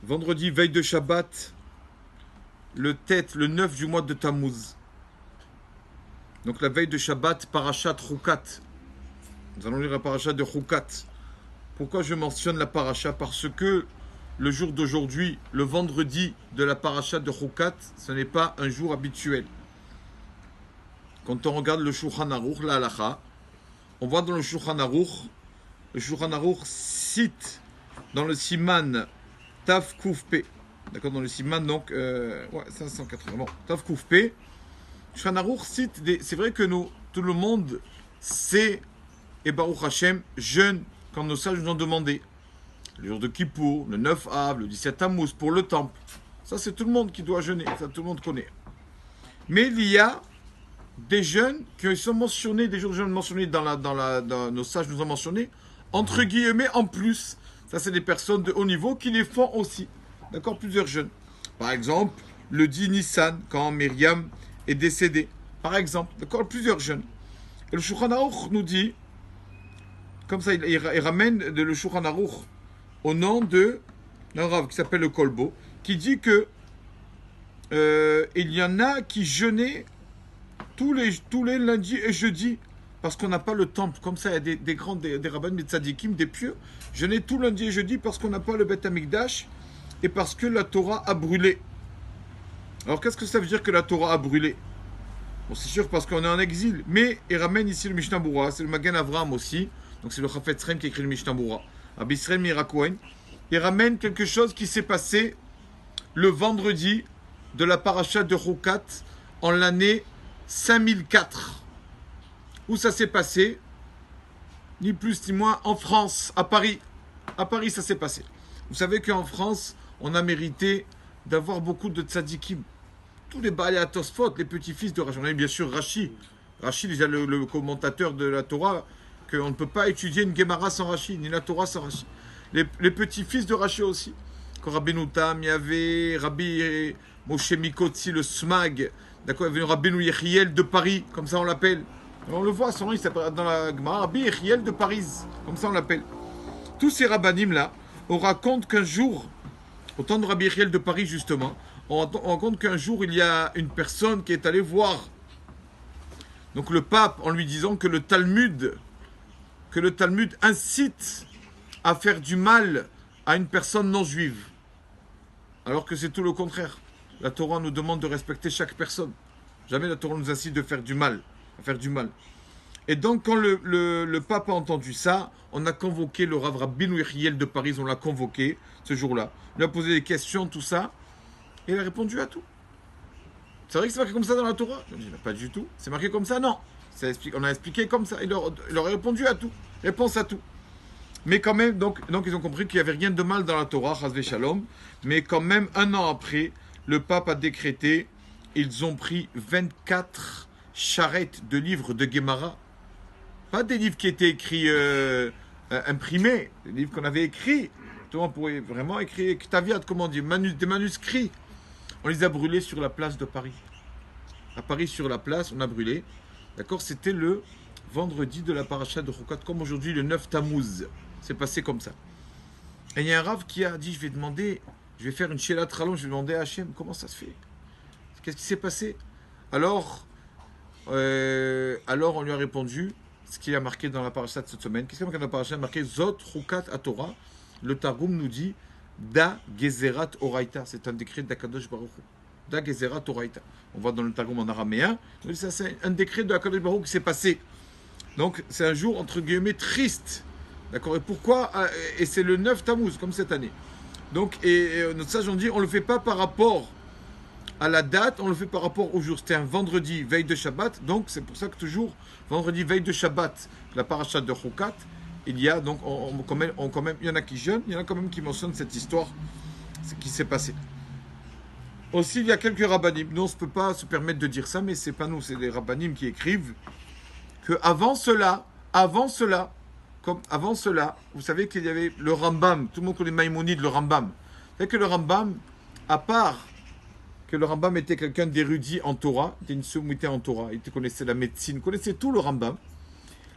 Vendredi, veille de Shabbat, le 9 du mois de Tammuz. Donc la veille de Shabbat, Parashat Chukat. Nous allons lire la Parashat de Chukat. Pourquoi je mentionne la Parashat? Parce que le jour d'aujourd'hui, le vendredi de la Parashat de Chukat, ce n'est pas un jour habituel. Quand on regarde le Shulchan Aruch, la halacha, on voit dans le Shulchan Aruch cite dans le Siman Tav Kuf P. D'accord, dans le Siman, donc, 580. Bon, Tav Kuf P. Shulchan Aruch cite c'est vrai que tout le monde sait, et Baruch Hashem, jeûne quand nos sages nous ont demandé. Le jour de Kippour, le 9 Av, le 17 Tammuz, pour le temple. Ça, c'est tout le monde qui doit jeûner, ça tout le monde connaît. Mais il y a des jeûnes qui sont mentionnés, des jours de jeûne mentionnés dans nos sages nous ont mentionnés, entre guillemets en plus. Ça, c'est des personnes de haut niveau qui les font aussi. D'accord, plusieurs jeûnes. Par exemple, le 10 Nissan, quand Myriam est décédée. Par exemple, d'accord, plusieurs jeûnes. Et le Shulchan Aruch nous dit, comme ça, il ramène le Shulchan Aruch au nom d'un Rav qui s'appelle le Kolbo, qui dit que il y en a qui jeûnaient tous les lundis et jeudis parce qu'on n'a pas le temple. Comme ça, il y a des grands, des rabbins, des tzadikim, des pieux, jeûnaient tout lundi et jeudi parce qu'on n'a pas le Beth Amikdash et parce que la Torah a brûlé. Alors, qu'est-ce que ça veut dire que la Torah a brûlé? Bon, c'est sûr parce qu'on est en exil. Mais il ramène ici le Mishnah Berurah, c'est le Magen Avraham aussi. Donc, c'est le Chafetz Chaim qui écrit le Mishnah Berurah. Rabbi Israël Mirakouen. Il ramène quelque chose qui s'est passé le vendredi de la paracha de Chukat en l'année 5004. Où ça s'est passé? Ni plus ni moins en France, à Paris. À Paris, ça s'est passé. Vous savez qu'en France, on a mérité d'avoir beaucoup de tzadikim. Tous les Baalei Tosfot, les petits-fils de Rashi. On a bien sûr Rashi. Rashi, déjà le commentateur de la Torah, qu'on ne peut pas étudier une Gemara sans Rashi, ni la Torah sans Rashi. Les petits-fils de Rashi aussi. Quand Rabbeinu Tam, il y avait Rabbi Moshe Mikotzi, le Smag. D'accord, il y avait Rabbeinu Yechiel de Paris, comme ça on l'appelle. On le voit, son nom, il s'appelle dans la Gemara, Rabbi Yechiel de Paris, comme ça on l'appelle. Tous ces rabbanim-là, on raconte qu'un jour, au temps de Rabbi Yechiel de Paris justement, on raconte qu'un jour il y a une personne qui est allée voir donc le pape en lui disant que le Talmud incite à faire du mal à une personne non juive. Alors que c'est tout le contraire. La Torah nous demande de respecter chaque personne. Jamais la Torah nous incite de faire du mal, à faire du mal. Et donc, quand le pape a entendu ça, on a convoqué le Rav Rabbeinu Yechiel de Paris, on l'a convoqué ce jour-là. On lui a posé des questions, tout ça, et il a répondu à tout. C'est vrai que c'est marqué comme ça dans la Torah? Je dis, pas du tout. C'est marqué comme ça? Non. On a expliqué comme ça. Il leur a répondu à tout. Réponse à tout. Mais quand même, donc ils ont compris qu'il n'y avait rien de mal dans la Torah, Chas Shalom. Mais quand même, un an après, le pape a décrété, ils ont pris 24 charrettes de livres de Gemara. Pas des livres qui étaient écrits, imprimés, des livres qu'on avait écrits. Tout le monde pourrait vraiment écrire, Ktaviat, comment on dit, des manuscrits. On les a brûlés sur la place de Paris. À Paris, sur la place, on a brûlé. D'accord, c'était le vendredi de la paracha de Chukat, comme aujourd'hui le 9 Tammuz. C'est passé comme ça. Et il y a un Rav qui a dit, je vais faire une Shelat Ralon, je vais demander à Hachem, comment ça se fait? Qu'est-ce qui s'est passé? Alors on lui a répondu, ce qu'il a marqué dans la paracha de cette semaine. Qu'est-ce qu'il y a marqué dans la paracha? Il a marqué Zot Chukat à Torah. Le Targum nous dit, Da Gezerat Oraita. C'est un décret d'Akadosh Baruch Hu. Da Gezerat Oraita. On voit dans le Targum en araméen. Ça, c'est un décret de Akadosh Baruch Hu qui s'est passé. Donc, c'est un jour, entre guillemets, triste. D'accord? Et pourquoi? Et c'est le 9 Tammuz, comme cette année. Donc, et notre sage, on dit, on ne le fait pas par rapport à la date, on le fait par rapport au jour. C'était un vendredi, veille de Shabbat. Donc, c'est pour ça que toujours, vendredi, veille de Shabbat, la parachat de Chukat, il y a donc, quand même, il y en a qui jeûnent, il y en a quand même qui mentionnent cette histoire, ce qui s'est passé. Aussi, il y a quelques rabbanim. Nous, on ne peut pas se permettre de dire ça, mais c'est pas nous, c'est les rabbanim qui écrivent que avant cela, vous savez qu'il y avait le Rambam. Tout le monde connaît Maïmonide, le Rambam. C'est que le Rambam, à part que le Rambam était quelqu'un d'érudit en Torah, était une sommité en Torah, il connaissait la médecine, il connaissait tout le Rambam.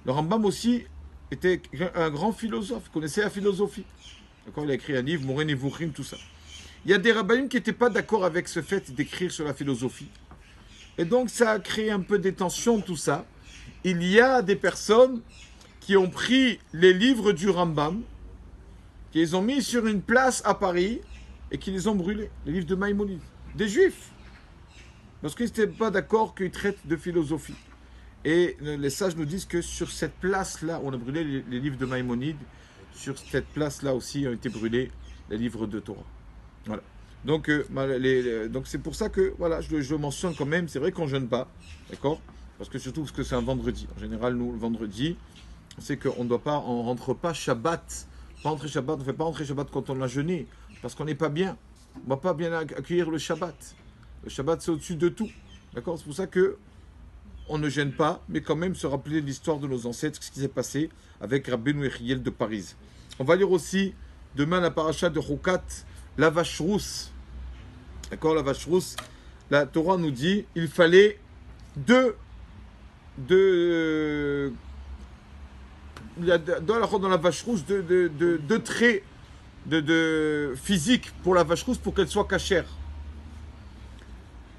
Le Rambam aussi était un grand philosophe, il connaissait la philosophie. D'accord, il a écrit un livre, Moreh Nevuchim, tout ça. Il y a des rabbinim qui n'étaient pas d'accord avec ce fait d'écrire sur la philosophie. Et donc ça a créé un peu des tensions, tout ça. Il y a des personnes qui ont pris les livres du Rambam, qui les ont mis sur une place à Paris et qui les ont brûlés, les livres de Maïmonide. Des juifs. Parce qu'ils n'étaient pas d'accord qu'ils traitent de philosophie. Et les sages nous disent que sur cette place-là, on a brûlé les livres de Maïmonide, sur cette place-là aussi ont été brûlés les livres de Torah. Voilà. Donc, donc c'est pour ça que voilà, je le mentionne quand même. C'est vrai qu'on ne jeûne pas, d'accord? Parce que surtout parce que c'est un vendredi. En général, nous, le vendredi, on sait qu'on ne rentre pas Shabbat. Pas entrer Shabbat, on ne fait pas entrer Shabbat quand on a jeûné, parce qu'on n'est pas bien. On ne va pas bien accueillir le Shabbat. Le Shabbat, c'est au-dessus de tout. D'accord? C'est pour ça que on ne gêne pas, mais quand même se rappeler l'histoire de nos ancêtres, ce qui s'est passé avec Rabbeinu Yechiel de Paris. On va lire aussi demain la paracha de Chukat, la vache rousse. D'accord, la vache rousse. La Torah nous dit il fallait deux il y a dans la vache rousse deux traits physiques pour la vache rousse pour qu'elle soit cachère.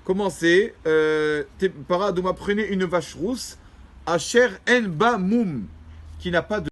Comment c'est Paradouma, prenez une vache rousse, Asher En Ba Moum, qui n'a pas de